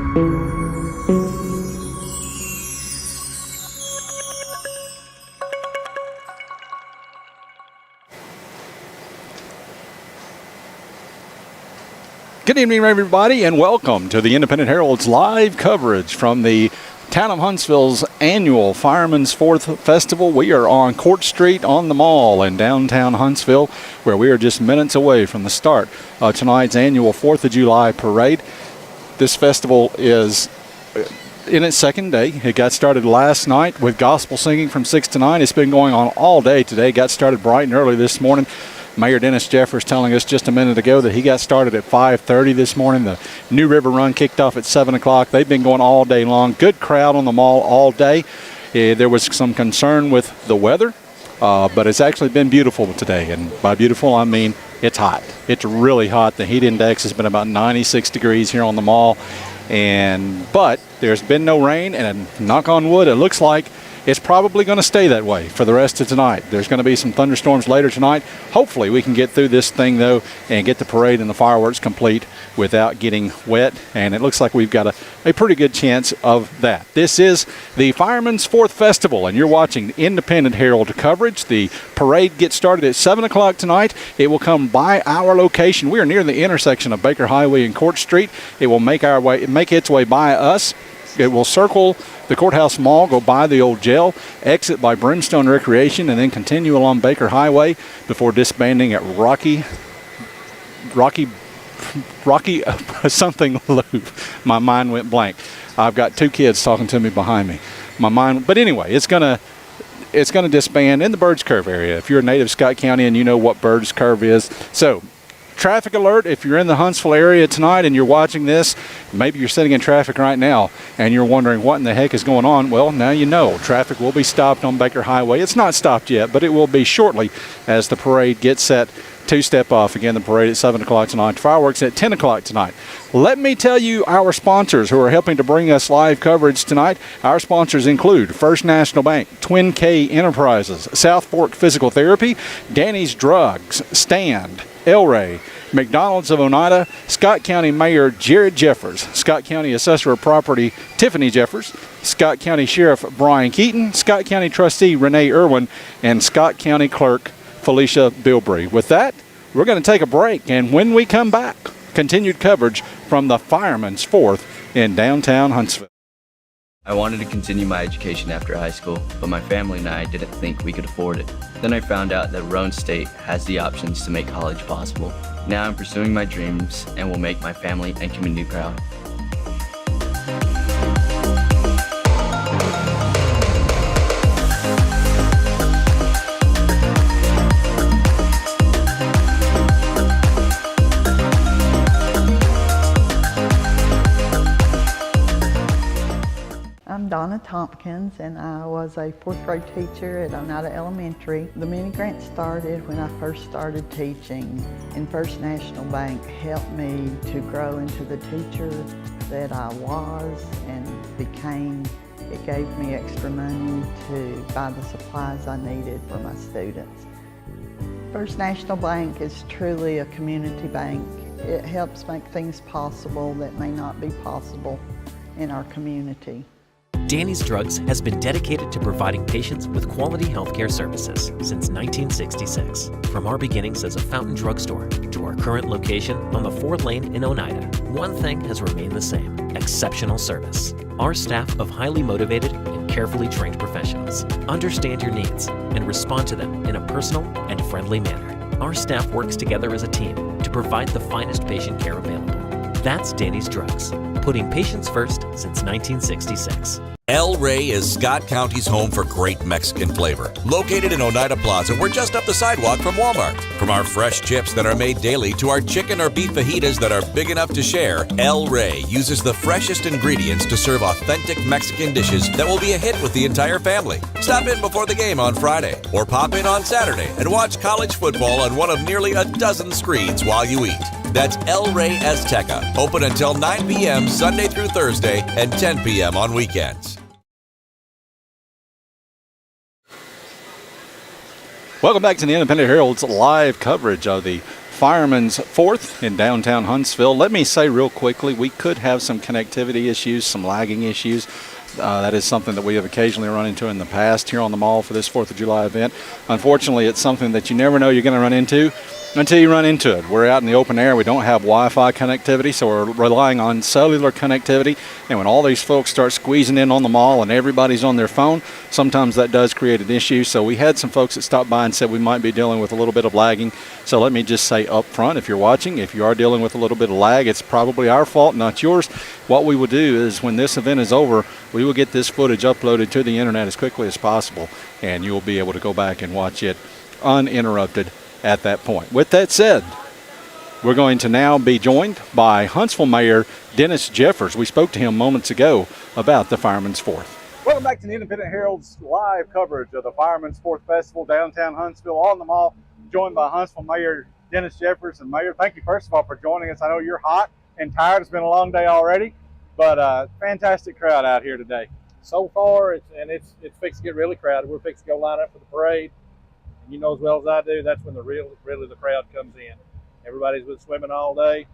Good evening, everybody, and welcome to the Independent Herald's live coverage from the Town of Huntsville's annual Fireman's Fourth Festival. We are on Court Street on the Mall in downtown Huntsville, where we are just minutes away from the start of tonight's annual 4th of July parade. This festival is in its second day. It got started last night with gospel singing from 6 to 9. It's been going on all day today. Got started bright and early this morning. Mayor Dennis Jeffers telling us just a minute ago that he got started at 5:30 this morning. The New River Run kicked off at 7 o'clock. They've been going all day long. Good crowd on the mall all day. There was some concern with the weather, but it's actually been beautiful today. And by beautiful, I mean it's hot. It's really hot. The heat index has been about 96 degrees here on the mall. But there's been no rain, and knock on wood, it looks like it's probably going to stay that way for the rest of tonight. There's going to be some thunderstorms later tonight. Hopefully we can get through this thing, though, and get the parade and the fireworks complete without getting wet. And it looks like we've got a pretty good chance of that. This is the Fireman's Fourth Festival, and you're watching Independent Herald coverage. The parade gets started at 7 o'clock tonight. It will come by our location. We are near the intersection of Baker Highway and Court Street. It will make its way by us. It will circle the Courthouse Mall, go by the old jail, exit by Brimstone Recreation, and then continue along Baker Highway before disbanding at Rocky something loop. My mind went blank. I've got two kids talking to me behind me. But anyway, it's gonna disband in the Birds Curve area. If you're a native Scott County and you know what Birds Curve is, so. Traffic alert, if you're in the Huntsville area tonight and you're watching this, maybe you're sitting in traffic right now and you're wondering what in the heck is going on. Well, now you know. Traffic will be stopped on Baker Highway. It's not stopped yet, but it will be shortly as the parade gets set to step off. Again, the parade at 7 o'clock tonight. Fireworks at 10 o'clock tonight. Let me tell you our sponsors who are helping to bring us live coverage tonight. Our sponsors include First National Bank, Twin K Enterprises, South Fork Physical Therapy, Danny's Drugs, Stand, El-Ray, McDonald's of Oneida, Scott County Mayor Jared Jeffers, Scott County Assessor of Property Tiffany Jeffers, Scott County Sheriff Brian Keaton, Scott County Trustee Renee Irwin, and Scott County Clerk Felicia Bilbrey. With that, we're going to take a break, and when we come back, continued coverage from the Fireman's Fourth in downtown Huntsville. I wanted to continue my education after high school, but my family and I didn't think we could afford it. Then I found out that Roane State has the options to make college possible. Now I'm pursuing my dreams and will make my family and community proud. I'm Donna Tompkins, and I was a fourth grade teacher at Oneida Elementary. The mini grant started when I first started teaching, and First National Bank helped me to grow into the teacher that I was and became. It gave me extra money to buy the supplies I needed for my students. First National Bank is truly a community bank. It helps make things possible that may not be possible in our community. Danny's Drugs has been dedicated to providing patients with quality healthcare services since 1966. From our beginnings as a fountain drugstore to our current location on the 4-lane in Oneida, one thing has remained the same: exceptional service. Our staff of highly motivated and carefully trained professionals understand your needs and respond to them in a personal and friendly manner. Our staff works together as a team to provide the finest patient care available. That's Danny's Drugs, putting patients first since 1966. El-Ray is Scott County's home for great Mexican flavor. Located in Oneida Plaza, we're just up the sidewalk from Walmart. From our fresh chips that are made daily to our chicken or beef fajitas that are big enough to share, El-Ray uses the freshest ingredients to serve authentic Mexican dishes that will be a hit with the entire family. Stop in before the game on Friday, or pop in on Saturday and watch college football on one of nearly a dozen screens while you eat. That's El-Ray Azteca, open until 9 p.m. Sunday through Thursday and 10 p.m. on weekends. Welcome back to the Independent Herald's live coverage of the Fireman's 4th in downtown Huntsville. Let me say real quickly, we could have some connectivity issues, some lagging issues. That is something that we have occasionally run into in the past here on the mall for this 4th of July event. Unfortunately, it's something that you never know you're going to run into until you run into it. We're out in the open air. We don't have Wi-Fi connectivity, so we're relying on cellular connectivity. And when all these folks start squeezing in on the mall and everybody's on their phone, sometimes that does create an issue. So we had some folks that stopped by and said we might be dealing with a little bit of lagging. So let me just say up front, if you're watching, if you are dealing with a little bit of lag, it's probably our fault, not yours. What we will do is when this event is over, we will get this footage uploaded to the internet as quickly as possible, and you will be able to go back and watch it uninterrupted at that point. With that said, we're going to now be joined by Huntsville Mayor Dennis Jeffers. We spoke to him moments ago about the Fireman's 4th. Welcome back to the Independent Herald's live coverage of the Fireman's 4th Festival downtown Huntsville on the mall, joined by Huntsville Mayor Dennis Jeffers. And Mayor, thank you first of all for joining us. I know you're hot and tired. It's been a long day already, but fantastic crowd out here today. So far, it's fixed to get really crowded. We're fixed to go line up for the parade. And you know as well as I do, that's when really the crowd comes in. Everybody's been swimming all day.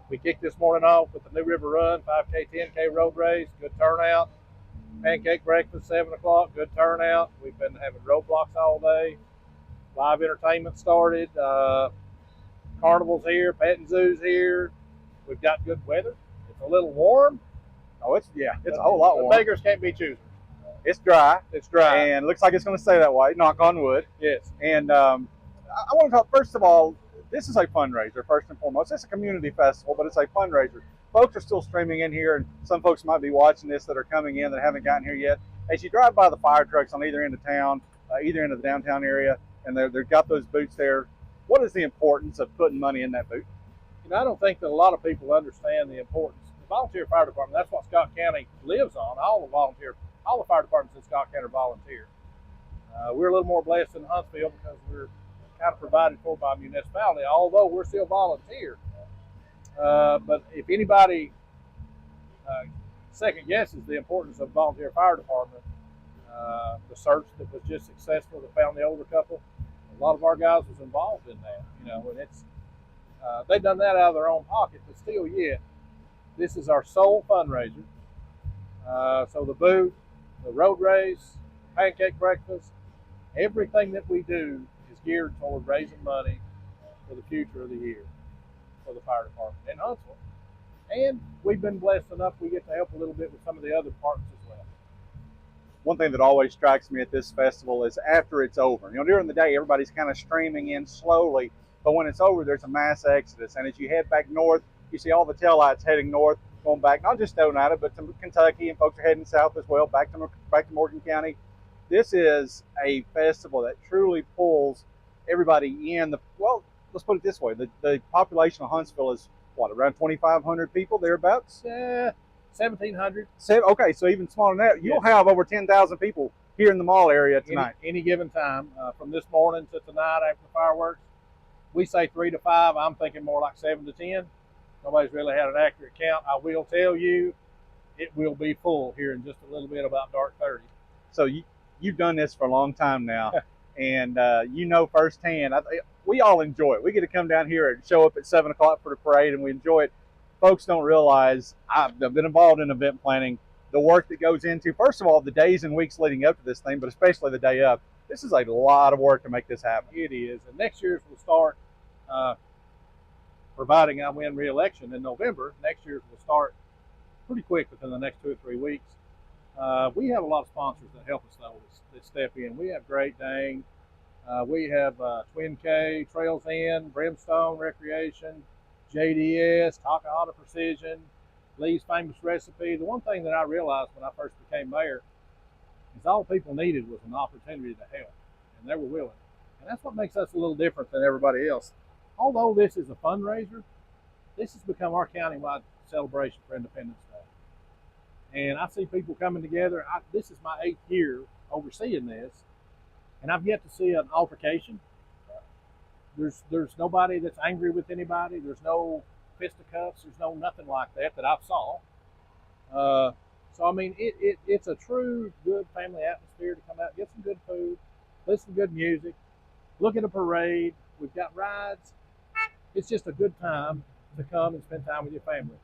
We kicked this morning off with the New River Run, 5K, 10K road race, good turnout. Pancake breakfast, 7 o'clock, good turnout. We've been having roadblocks all day. Live entertainment started. Carnival's here, petting zoo's here. We've got good weather. It's a little warm. Oh, it's a whole lot warm. The beggars can't be choosers. It's dry. It's dry. And looks like it's going to stay that way, knock on wood. Yes. And I want to talk, first of all, this is a fundraiser, first and foremost. It's a community festival, but it's a fundraiser. Folks are still streaming in here, and some folks might be watching this that are coming in that haven't gotten here yet. As you drive by the fire trucks on either end of town, either end of the downtown area, and they've got those boots there, what is the importance of putting money in that boot? You know, I don't think that a lot of people understand the importance. The volunteer fire department, that's what Scott County lives on. All the fire departments in Scott County are volunteer. We're a little more blessed in Huntsville because we're kind of provided for by municipality, although we're still volunteer. But if anybody second guesses the importance of volunteer fire department, the search that was just successful that found the older couple, a lot of our guys was involved in that. You know, and it's they've done that out of their own pocket, but still, yet this is our sole fundraiser. So the boot, the road race, pancake breakfast, everything that we do is geared toward raising money for the future of the year for the fire department in Huntsville. And we've been blessed enough we get to help a little bit with some of the other departments as well. One thing that always strikes me at this festival is after it's over. You know, during the day, everybody's kind of streaming in slowly, but when it's over, there's a mass exodus. And as you head back north, you see all the taillights heading north, going back, not just to Oneida, but to Kentucky, and folks are heading south as well, back to Morgan County. This is a festival that truly pulls everybody in. Well, let's put it this way. The population of Huntsville is, what, around 2,500 people, thereabouts? 1,700. Okay, so even smaller than that. You'll have over 10,000 people here in the mall area tonight. Any given time, from this morning to tonight after the fireworks. We say 3 to 5. I'm thinking more like 7 to 10. Nobody's really had an accurate count. I will tell you, it will be full here in just a little bit, about dark 30. So you've done this for a long time now, and you know firsthand. We all enjoy it. We get to come down here and show up at 7 o'clock for the parade, and we enjoy it. Folks don't realize I've been involved in event planning, the work that goes into, first of all, the days and weeks leading up to this thing, but especially the day of. This is a lot of work to make this happen. It is. And next year's will start, providing I win re-election in November. Next year's will start pretty quick within the next 2 or 3 weeks. We have a lot of sponsors that help us, though, that step in. We have Great Dane. We have Twin K, Trails End, Brimstone Recreation, JDS, Takahata Precision, Lee's Famous Recipe. The one thing that I realized when I first became mayor is all people needed was an opportunity to help, and they were willing. And that's what makes us a little different than everybody else. Although this is a fundraiser, this has become our countywide celebration for Independence Day. And I see people coming together. This is my 8th year overseeing this, and I've yet to see an altercation. There's nobody that's angry with anybody. There's no fisticuffs. There's no nothing like that I've saw. So I mean, it's a true good family atmosphere to come out, get some good food, listen to good music, look at a parade. We've got rides. it's just a good time to come and spend time with your family.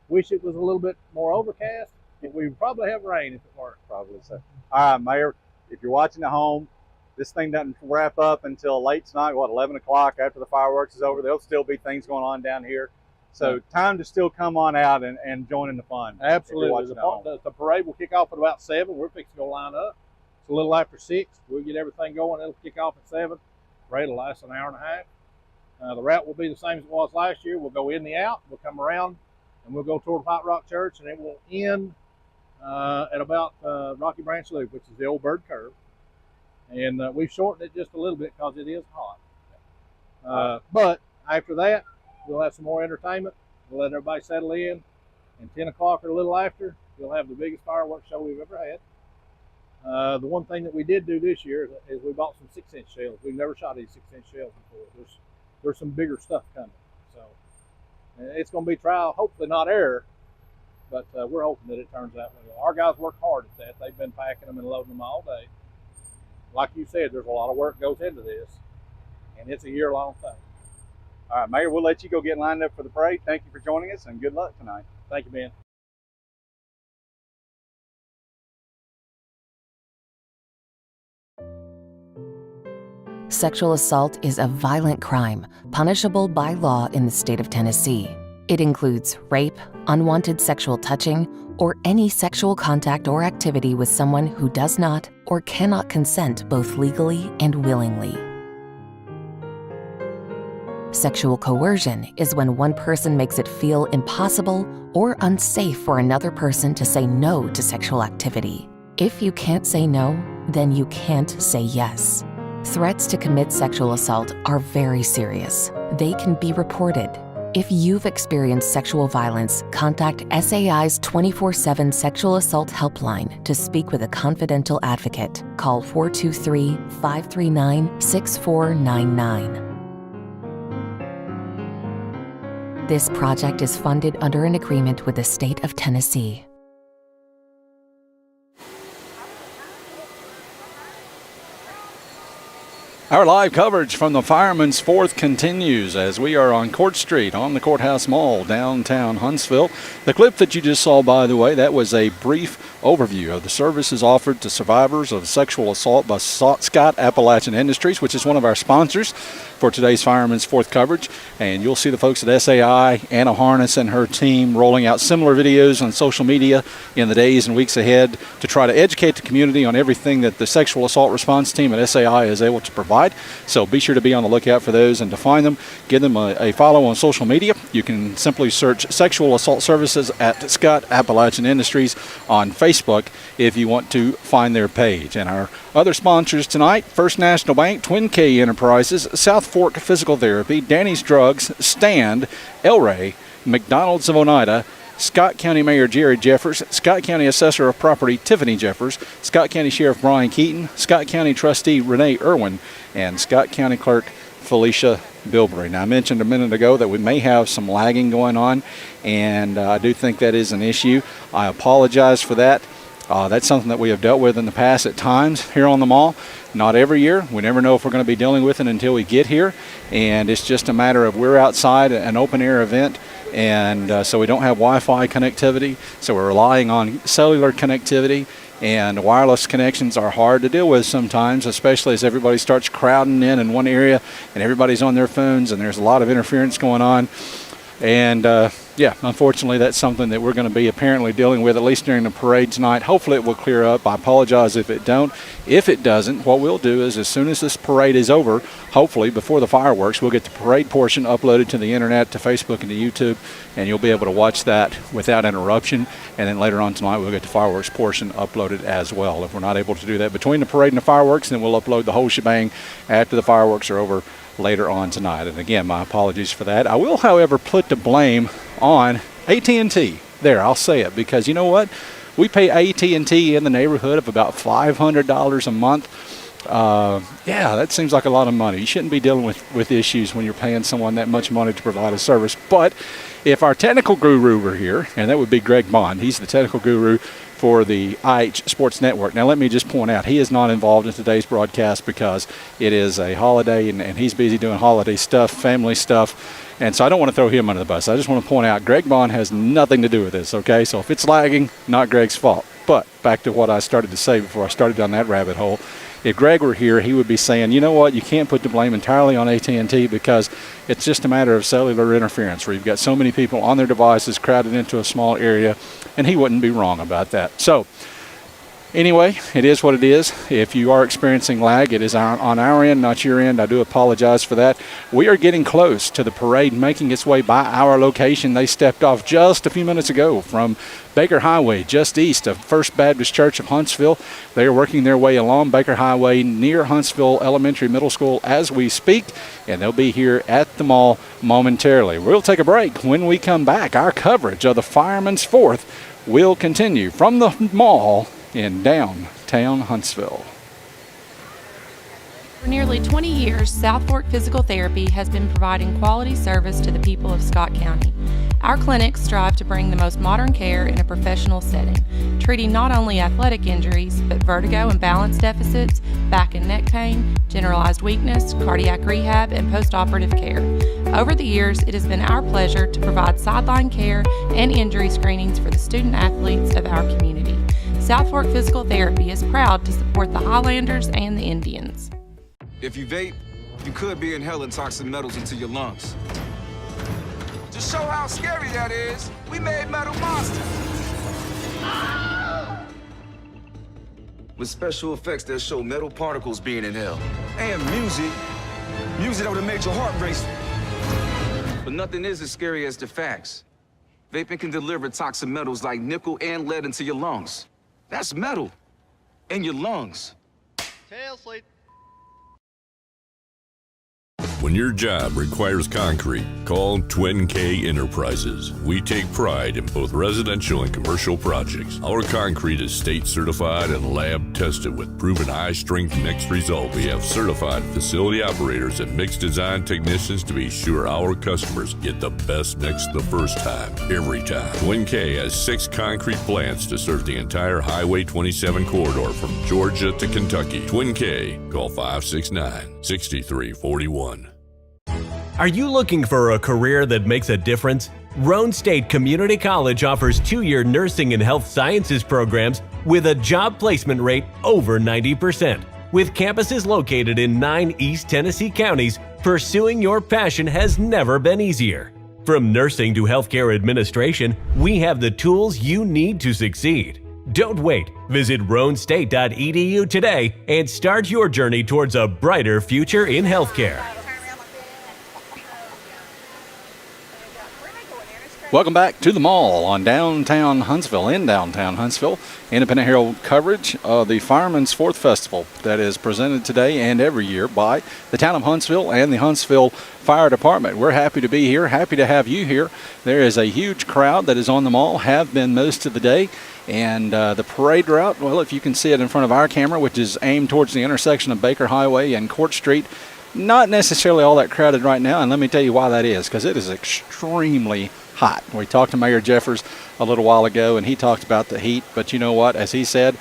Wish it was a little bit more overcast, but we would probably have rain if it weren't. Probably so. All right, Mayor, if you're watching at home, this thing doesn't wrap up until late tonight, 11 o'clock after the fireworks is over. There'll still be things going on down here. So time to still come on out and join in the fun. Absolutely. The parade will kick off at about 7. We're fixing to go line up. It's a little after 6. We'll get everything going. It'll kick off at 7. Parade will last an hour and a half. The route will be the same as it was last year. We'll go in the out. We'll come around, and we'll go toward Hot Rock Church, and it will end at about Rocky Branch Loop, which is the old bird curve. And we've shortened it just a little bit because it is hot. But after that, we'll have some more entertainment. We'll let everybody settle in. And 10 o'clock or a little after, we'll have the biggest fireworks show we've ever had. The one thing that we did do this year is we bought some 6-inch shells. We've never shot these 6-inch shells before. There's some bigger stuff coming. So it's going to be trial, hopefully not error, but we're hoping that it turns out well. Our guys work hard at that. They've been packing them and loading them all day. Like you said, there's a lot of work goes into this, and it's a year-long thing. All right, Mayor, we'll let you go get lined up for the parade. Thank you for joining us, and good luck tonight. Thank you, Ben. Sexual assault is a violent crime, punishable by law in the state of Tennessee. It includes rape, unwanted sexual touching, or any sexual contact or activity with someone who does not or cannot consent both legally and willingly. Sexual coercion is when one person makes it feel impossible or unsafe for another person to say no to sexual activity. If you can't say no, then you can't say yes. Threats to commit sexual assault are very serious. They can be reported. If you've experienced sexual violence, contact SAI's 24/7 Sexual Assault Helpline to speak with a confidential advocate. Call 423-539-6499. This project is funded under an agreement with the state of Tennessee. Our live coverage from the Fireman's Fourth continues as we are on Court Street on the Courthouse Mall, downtown Huntsville. The clip that you just saw, by the way, that was a brief overview of the services offered to survivors of sexual assault by Scott Appalachian Industries, which is one of our sponsors for today's Fireman's Fourth coverage. And you'll see the folks at SAI, Anna Harness and her team rolling out similar videos on social media in the days and weeks ahead to try to educate the community on everything that the sexual assault response team at SAI is able to provide. So be sure to be on the lookout for those, and to find them, give them a follow on social media. You can simply search Sexual Assault Services at Scott Appalachian Industries on Facebook if you want to find their page. And our other sponsors tonight: First National Bank, Twin K Enterprises, South Fork Physical Therapy, Danny's Drugs, Stand, El Rey, McDonald's of Oneida, Scott County Mayor Jerry Jeffers, Scott County Assessor of Property Tiffany Jeffers, Scott County Sheriff Brian Keaton, Scott County Trustee Renee Irwin, and Scott County Clerk Felicia Bilberry. Now, I mentioned a minute ago that we may have some lagging going on, and I do think that is an issue. I apologize for that. That's something that we have dealt with in the past at times here on the mall. Not every year. We never know if we're going to be dealing with it until we get here, and it's just a matter of we're outside an open-air event, and so we don't have Wi-Fi connectivity, so we're relying on cellular connectivity, and wireless connections are hard to deal with sometimes, especially as everybody starts crowding in one area and everybody's on their phones and there's a lot of interference going on. And yeah, unfortunately, that's something that we're going to be apparently dealing with, at least during the parade tonight. Hopefully it will clear up. I apologize if it don't. If it doesn't, what we'll do is, as soon as this parade is over, hopefully before the fireworks, we'll get the parade portion uploaded to the internet, to Facebook and to YouTube, and you'll be able to watch that without interruption. And then later on tonight, we'll get the fireworks portion uploaded as well. If we're not able to do that between the parade and the fireworks, then we'll upload the whole shebang after the fireworks are over later on tonight. And again, my apologies for that. I will, however, put the blame on AT&T. There, I'll say it, because you know what? We pay AT&T in the neighborhood of about $500 a month. Yeah, that seems like a lot of money. You shouldn't be dealing with issues when you're paying someone that much money to provide a service. But if our technical guru were here, and that would be Greg Bond, he's the technical guru for the IH Sports Network. Now, let me just point out, he is not involved in today's broadcast because it is a holiday, and he's busy doing holiday stuff, family stuff, And so I don't want to throw him under the bus. I just want to point out Greg Bond has nothing to do with this, okay? So if it's lagging, not Greg's fault. But back to what I started to say before I started down that rabbit hole. If Greg were here, he would be saying, you know what, you can't put the blame entirely on AT&T because it's just a matter of cellular interference where you've got so many people on their devices crowded into a small area, and he wouldn't be wrong about that. So anyway, it is what it is. If you are experiencing lag, it is on our end, not your end. I do apologize for that. We are getting close to the parade making its way by our location. They stepped off just a few minutes ago from Baker Highway, just east of First Baptist Church of Huntsville. They are working their way along Baker Highway near Huntsville Elementary Middle School as we speak, and they'll be here at the mall momentarily. We'll take a break. When we come back, our coverage of the Fireman's Fourth will continue from the mall in downtown Huntsville. For nearly 20 years, South Fork Physical Therapy has been providing quality service to the people of Scott County. Our clinics strive to bring the most modern care in a professional setting, treating not only athletic injuries, but vertigo and balance deficits, back and neck pain, generalized weakness, cardiac rehab, and post-operative care. Over the years, it has been our pleasure to provide sideline care and injury screenings for the student athletes of our community. South Fork Physical Therapy is proud to support the Highlanders and the Indians. If you vape, you could be inhaling toxic metals into your lungs. To show how scary that is, we made Metal Monsters. With special effects that show metal particles being inhaled. And music that would have made your heart race. But nothing is as scary as the facts. Vaping can deliver toxic metals like nickel and lead into your lungs. That's metal in your lungs. Tail sleep. When your job requires concrete, call Twin K Enterprises. We take pride in both residential and commercial projects. Our concrete is state certified and lab tested with proven high strength mix results. We have certified facility operators and mix design technicians to be sure our customers get the best mix the first time, every time. Twin K has 6 concrete plants to serve the entire Highway 27 corridor from Georgia to Kentucky. Twin K, call 569-6341. Are you looking for a career that makes a difference? Roane State Community College offers 2-year nursing and health sciences programs with a job placement rate over 90%. With campuses located in 9 East Tennessee counties, pursuing your passion has never been easier. From nursing to healthcare administration, we have the tools you need to succeed. Don't wait. Visit roanstate.edu today and start your journey towards a brighter future in healthcare. Welcome back to the mall on downtown Huntsville, in downtown Huntsville. Independent Herald coverage of the Fireman's Fourth Festival that is presented today and every year by the town of Huntsville and the Huntsville Fire Department. We're happy to be here, happy to have you here. There is a huge crowd that is on the mall, have been most of the day. And the parade route, well, if you can see it in front of our camera, which is aimed towards the intersection of Baker Highway and Court Street, not necessarily all that crowded right now. And let me tell you why that is, because it is extremely hot. We talked to Mayor Jeffers a little while ago, and he talked about the heat. But you know what? As he said,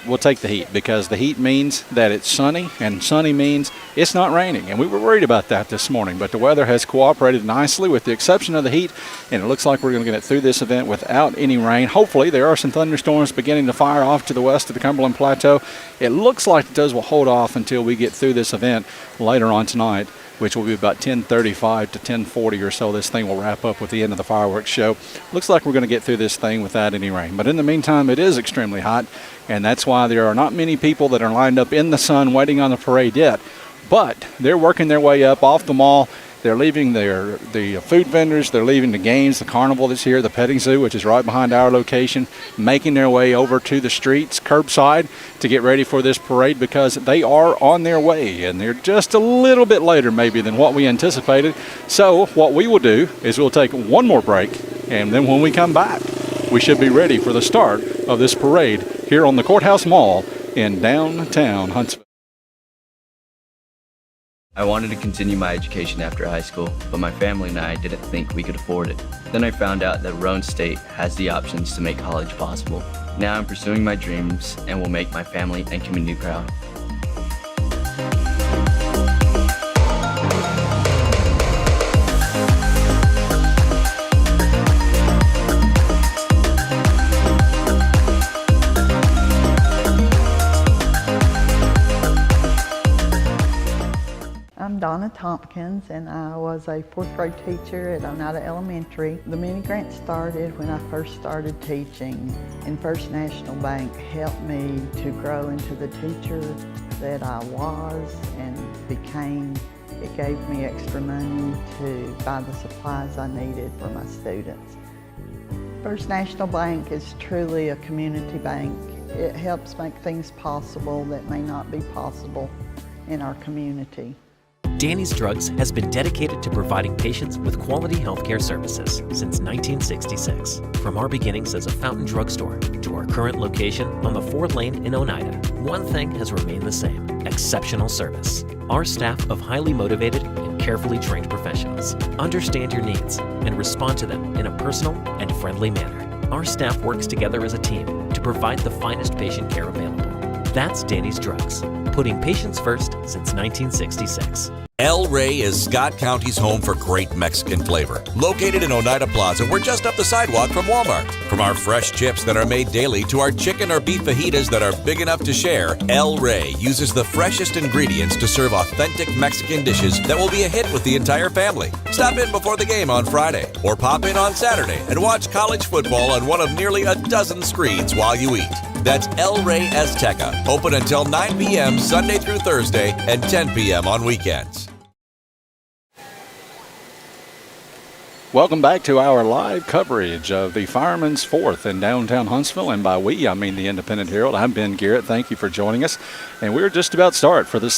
we'll take the heat because the heat means that it's sunny, and sunny means it's not raining. And we were worried about that this morning, but the weather has cooperated nicely with the exception of the heat, and it looks like we're going to get through this event without any rain. Hopefully, there are some thunderstorms beginning to fire off to the west of the Cumberland Plateau. It looks like those will hold off until we get through this event later on tonight, which will be about 10:35 to 10:40 or so. This thing will wrap up with the end of the fireworks show. Looks like we're going to get through this thing without any rain. But in the meantime, it is extremely hot, and that's why there are not many people that are lined up in the sun waiting on the parade yet. But they're working their way up off the mall. They're leaving the food vendors. They're leaving the games, the carnival that's here, the petting zoo, which is right behind our location, making their way over to the streets, curbside, to get ready for this parade because they are on their way, and they're just a little bit later maybe than what we anticipated. So what we will do is we'll take one more break, and then when we come back, we should be ready for the start of this parade here on the Courthouse Mall in downtown Huntsville. I wanted to continue my education after high school, but my family and I didn't think we could afford it. Then I found out that Roane State has the options to make college possible. Now I'm pursuing my dreams and will make my family and community proud. I'm Donna Tompkins, and I was a fourth grade teacher at Oneida Elementary. The mini grant started when I first started teaching, and First National Bank helped me to grow into the teacher that I was and became. It gave me extra money to buy the supplies I needed for my students. First National Bank is truly a community bank. It helps make things possible that may not be possible in our community. Danny's Drugs has been dedicated to providing patients with quality healthcare services since 1966. From our beginnings as a fountain drugstore to our current location on the 4th Lane in Oneida, one thing has remained the same: exceptional service. Our staff of highly motivated and carefully trained professionals understand your needs and respond to them in a personal and friendly manner. Our staff works together as a team to provide the finest patient care available. That's Danny's Drugs, putting patients first since 1966. El Rey is Scott County's home for great Mexican flavor. Located in Oneida Plaza, we're just up the sidewalk from Walmart. From our fresh chips that are made daily to our chicken or beef fajitas that are big enough to share, El Rey uses the freshest ingredients to serve authentic Mexican dishes that will be a hit with the entire family. Stop in before the game on Friday, or pop in on Saturday and watch college football on one of nearly a dozen screens while you eat. That's El Rey Azteca, open until 9 p.m. Sunday through Thursday and 10 p.m. on weekends. Welcome back to our live coverage of the Fireman's Fourth in downtown Huntsville, and by we, I mean the Independent Herald. I'm Ben Garrett. Thank you for joining us, and we're just about set for the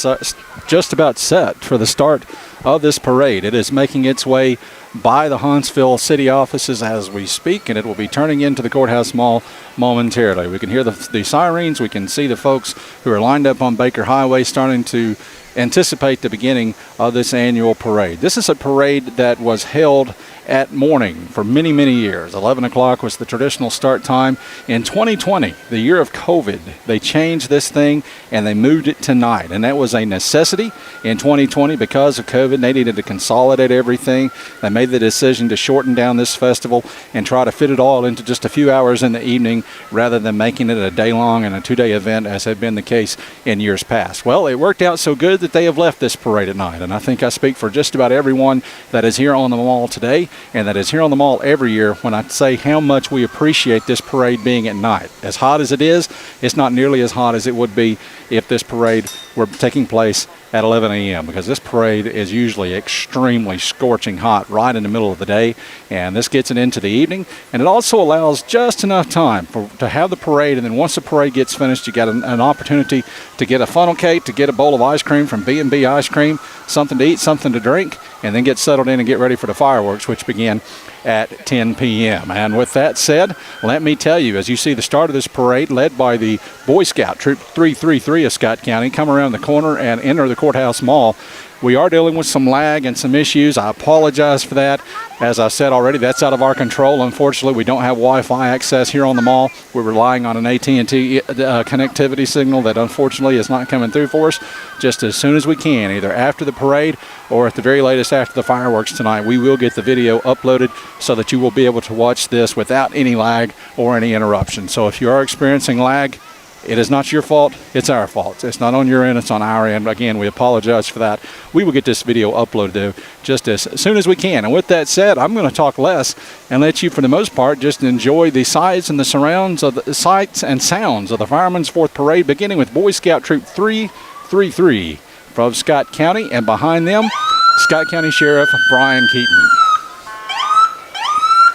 start of this parade. It is making its way by the Huntsville city offices as we speak, and it will be turning into the courthouse mall momentarily. We can hear the sirens. We can see the folks who are lined up on Baker Highway starting to anticipate the beginning of this annual parade. This is a parade that was held at morning for many, many years. 11 o'clock was the traditional start time. In 2020, the year of COVID, they changed this thing and they moved it to night, and that was a necessity in 2020 because of COVID. They needed to consolidate everything. They made the decision to shorten down this festival and try to fit it all into just a few hours in the evening rather than making it a day-long and a two-day event as had been the case in years past. Well, it worked out so good that they have left this parade at night, and I think I speak for just about everyone that is here on the mall today and that is here on the mall every year when I say how much we appreciate this parade being at night. As hot as it is, it's not nearly as hot as it would be if this parade were taking place at 11 a.m. because this parade is usually extremely scorching hot right in the middle of the day, and this gets it into the evening, and it also allows just enough time to have the parade, and then once the parade gets finished, you got an opportunity to get a funnel cake, to get a bowl of ice cream from B&B Ice Cream, something to eat, something to drink, and then get settled in and get ready for the fireworks, which begin at 10 p.m. And with that said, let me tell you, as you see the start of this parade led by the Boy Scout Troop 333 of Scott County come around the corner and enter the courthouse mall, we are dealing with some lag and some issues. I apologize for that. As I said already, that's out of our control. Unfortunately, we don't have Wi-Fi access here on the mall. We're relying on an AT&T connectivity signal that unfortunately is not coming through for us. Just as soon as we can, either after the parade or at the very latest after the fireworks tonight, we will get the video uploaded so that you will be able to watch this without any lag or any interruption. So if you are experiencing lag, it is not your fault, it's our fault. It's not on your end, it's on our end. Again, we apologize for that. We will get this video uploaded though, just as soon as we can. And with that said, I'm going to talk less and let you, for the most part, just enjoy the sights and the surrounds of the sights and sounds of the Fireman's Fourth Parade, beginning with Boy Scout Troop 333 from Scott County, and behind them, Scott County Sheriff Brian Keaton.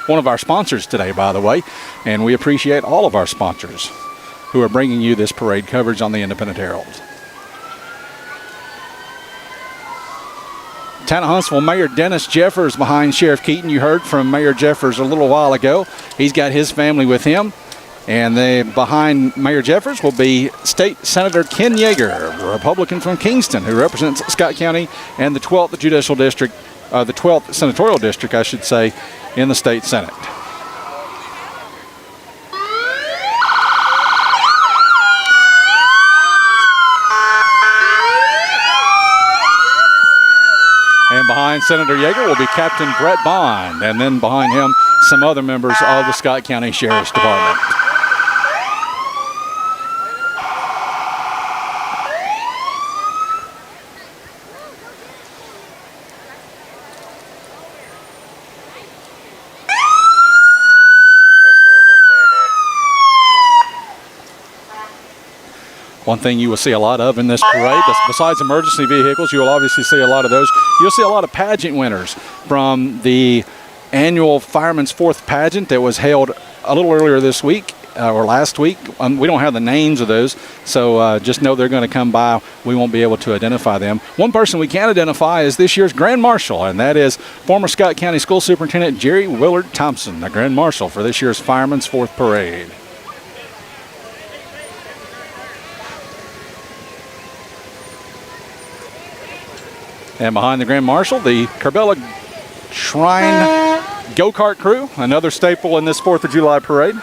One of our sponsors today, by the way, and we appreciate all of our sponsors who are bringing you this parade coverage on the Independent Herald. Town of Huntsville Mayor Dennis Jeffers behind Sheriff Keaton. You heard from Mayor Jeffers a little while ago. He's got his family with him. And behind Mayor Jeffers will be State Senator Ken Yeager, a Republican from Kingston, who represents Scott County and the 12th Judicial District, the 12th Senatorial District, I should say, in the State Senate. And behind Senator Yeager will be Captain Brett Bond, and then behind him, some other members of the Scott County Sheriff's Department. One thing you will see a lot of in this parade, besides emergency vehicles, you will obviously see a lot of those. You'll see a lot of pageant winners from the annual Fireman's Fourth pageant that was held a little earlier this week or last week. We don't have the names of those, so just know they're going to come by. We won't be able to identify them. One person we can identify is this year's Grand Marshal, and that is former Scott County School Superintendent Jerry Willard Thompson, the Grand Marshal for this year's Fireman's Fourth Parade. And behind the Grand Marshal, the Corbella Shrine Go-Kart Crew, another staple in this 4th of July parade.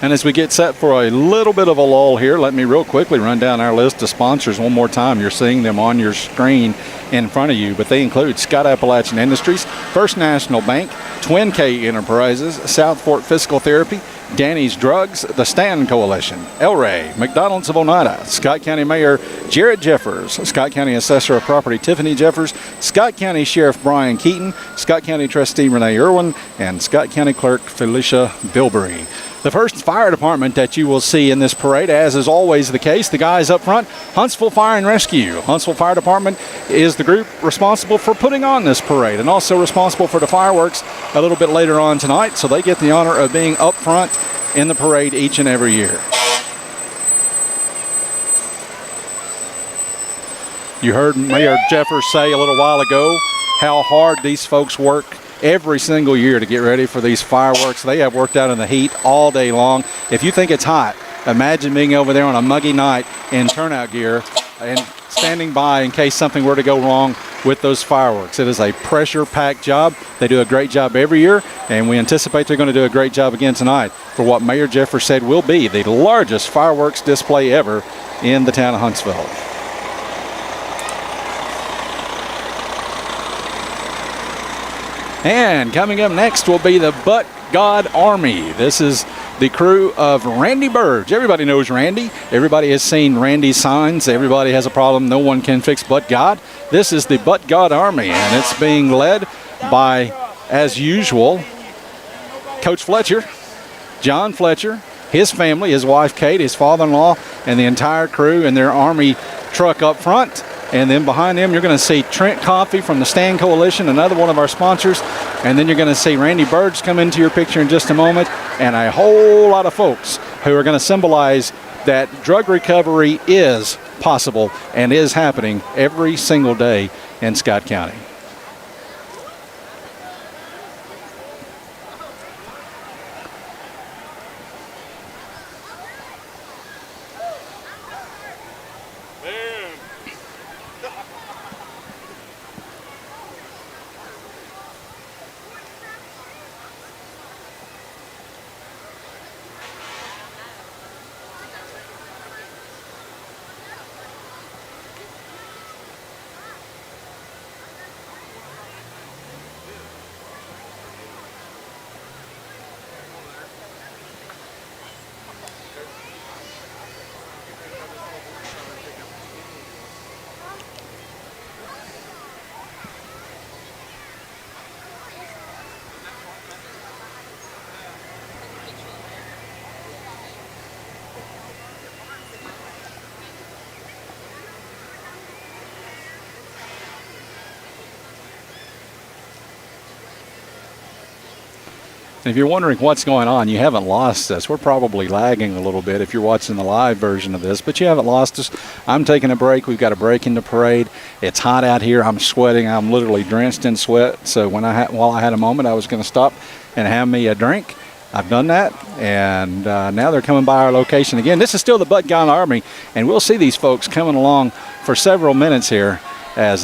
And as we get set for a little bit of a lull here, let me real quickly run down our list of sponsors one more time. You're seeing them on your screen in front of you, but they include Scott Appalachian Industries, First National Bank, Twin K Enterprises, South Fork Physical Therapy, Danny's Drugs, the Stand Coalition, El Rey, McDonald's of Oneida, Scott County Mayor Jared Jeffers, Scott County Assessor of Property Tiffany Jeffers, Scott County Sheriff Brian Keaton, Scott County Trustee Renee Irwin, and Scott County Clerk Felicia Bilberry. The first fire department that you will see in this parade, as is always the case, the guys up front, Huntsville Fire and Rescue. Huntsville Fire Department is the group responsible for putting on this parade and also responsible for the fireworks a little bit later on tonight, so they get the honor of being up front in the parade each and every year. You heard Mayor Jeffers say a little while ago how hard these folks work every single year to get ready for these fireworks. They have worked out in the heat all day long. If you think it's hot, imagine being over there on a muggy night in turnout gear and standing by in case something were to go wrong with those fireworks. It is a pressure-packed job. They do a great job every year, and we anticipate they're going to do a great job again tonight for what Mayor Jeffers said will be the largest fireworks display ever in the town of Huntsville. And coming up next will be the But God Army. This is the crew of Randy Burge. Everybody knows Randy. Everybody has seen Randy's signs. Everybody has a problem no one can fix but God. This is the But God Army, and it's being led by, as usual, Coach Fletcher, John Fletcher, his family, his wife Kate, his father-in-law, and the entire crew in their Army truck up front. And then behind them, you're going to see Trent Coffey from the Stand Coalition, another one of our sponsors. And then you're going to see Randy Burge come into your picture in just a moment, and a whole lot of folks who are going to symbolize that drug recovery is possible and is happening every single day in Scott County. And if you're wondering what's going on, you haven't lost us. We're probably lagging a little bit if you're watching the live version of this, but you haven't lost us. I'm taking a break. We've got a break in the parade. It's hot out here. I'm sweating. I'm literally drenched in sweat. So while I had a moment, I was going to stop and have me a drink. I've done that, and now they're coming by our location again. This is still the But God Army, and we'll see these folks coming along for several minutes here, as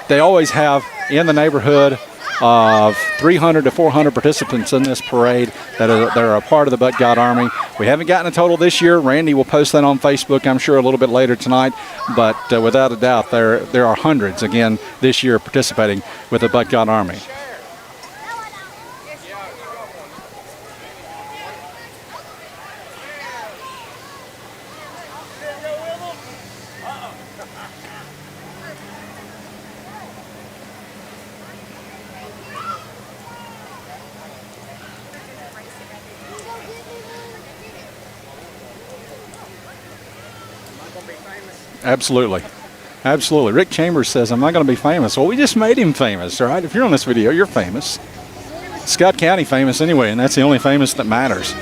they always have in the neighborhood of 300 to 400 participants in this parade that are a part of the But God Army. We haven't gotten a total this year. Randy will post that on Facebook, I'm sure, a little bit later tonight. But without a doubt, there are hundreds, again, this year participating with the But God Army. Absolutely. Absolutely. Rick Chambers says, I'm not going to be famous. Well, we just made him famous, right? If you're on this video, you're famous. Scott County famous anyway, and that's the only famous that matters.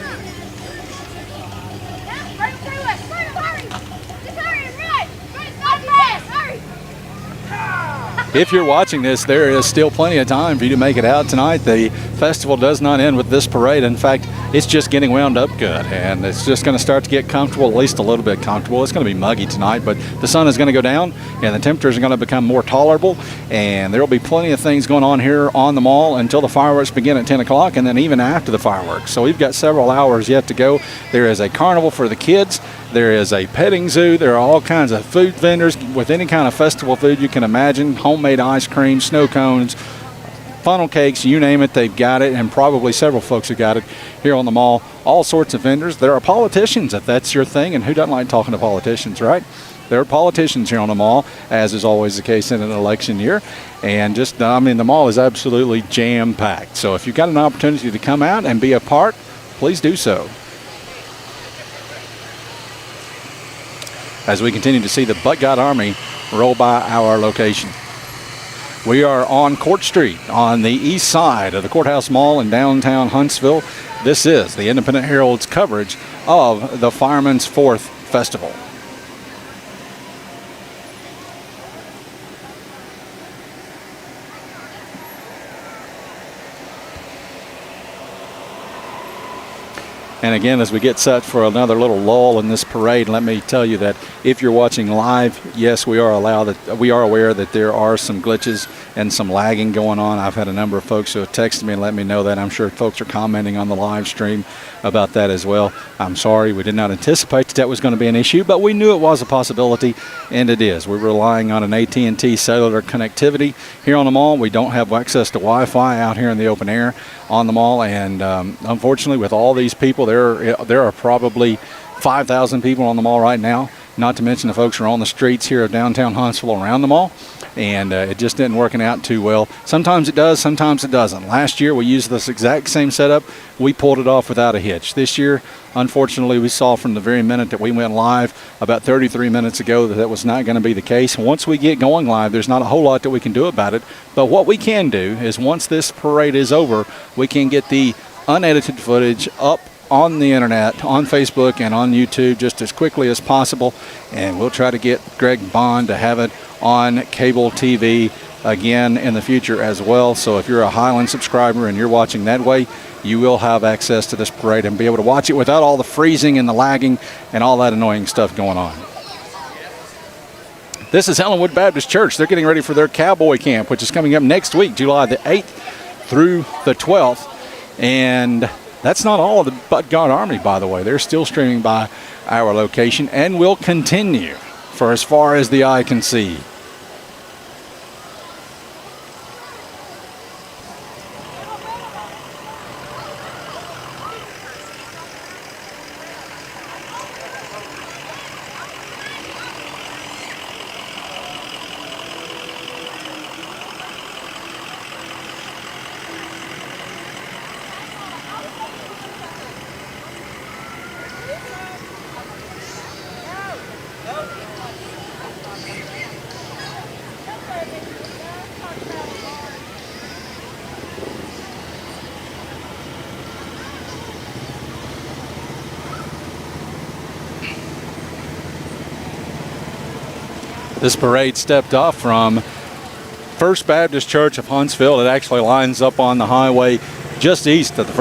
If you're watching this, there is still plenty of time for you to make it out tonight. The festival does not end with this parade. In fact, it's just getting wound up good, and it's just going to start to get comfortable, at least a little bit comfortable. It's going to be muggy tonight, but the sun is going to go down, and the temperatures are going to become more tolerable, and there will be plenty of things going on here on the mall until the fireworks begin at 10 o'clock, and then even after the fireworks. So we've got several hours yet to go. There is a carnival for the kids. There is a petting zoo. There are all kinds of food vendors with any kind of festival food you can imagine. Homemade ice cream, snow cones, funnel cakes, you name it, they've got it, and probably several folks have got it here on the mall. All sorts of vendors. There are politicians, if that's your thing, and who doesn't like talking to politicians, right? There are politicians here on the mall, as is always the case in an election year. And just, I mean, the mall is absolutely jam-packed. So if you've got an opportunity to come out and be a part, please do so. As we continue to see the But God Army roll by our location. We are on Court Street on the east side of the Courthouse Mall in downtown Huntsville. This is the Independent Herald's coverage of the Fireman's 4th Festival. And again, as we get set for another little lull in this parade, let me tell you that if you're watching live, yes, we are aware that there are some glitches and some lagging going on. I've had a number of folks who have texted me and let me know that. I'm sure folks are commenting on the live stream about that as well. I'm sorry, we did not anticipate that was going to be an issue, but we knew it was a possibility, and it is. We're relying on an AT&T cellular connectivity here on the mall. We don't have access to Wi-Fi out here in the open air on the mall, and unfortunately, with all these people, there are probably 5,000 people on the mall right now, not to mention the folks who are on the streets here of downtown Huntsville around the mall, and it just isn't working out too well. Sometimes it does, sometimes it doesn't. Last year, we used this exact same setup. We pulled it off without a hitch. This year, unfortunately, we saw from the very minute that we went live about 33 minutes ago that was not going to be the case. Once we get going live, there's not a whole lot that we can do about it, but what we can do is once this parade is over, we can get the unedited footage up on the internet, on Facebook and on YouTube just as quickly as possible, and we'll try to get Greg Bond to have it on cable TV again in the future as well. So if you're a Highland subscriber and you're watching that way, you will have access to this parade and be able to watch it without all the freezing and the lagging and all that annoying stuff going on. This is Helenwood Baptist Church. They're getting ready for their cowboy camp, which is coming up next week, July the 8th through the 12th. And that's not all of the But God Army, by the way. They're still streaming by our location and will continue for as far as the eye can see. This parade stepped off from First Baptist Church of Huntsville. It actually lines up on the highway just east of the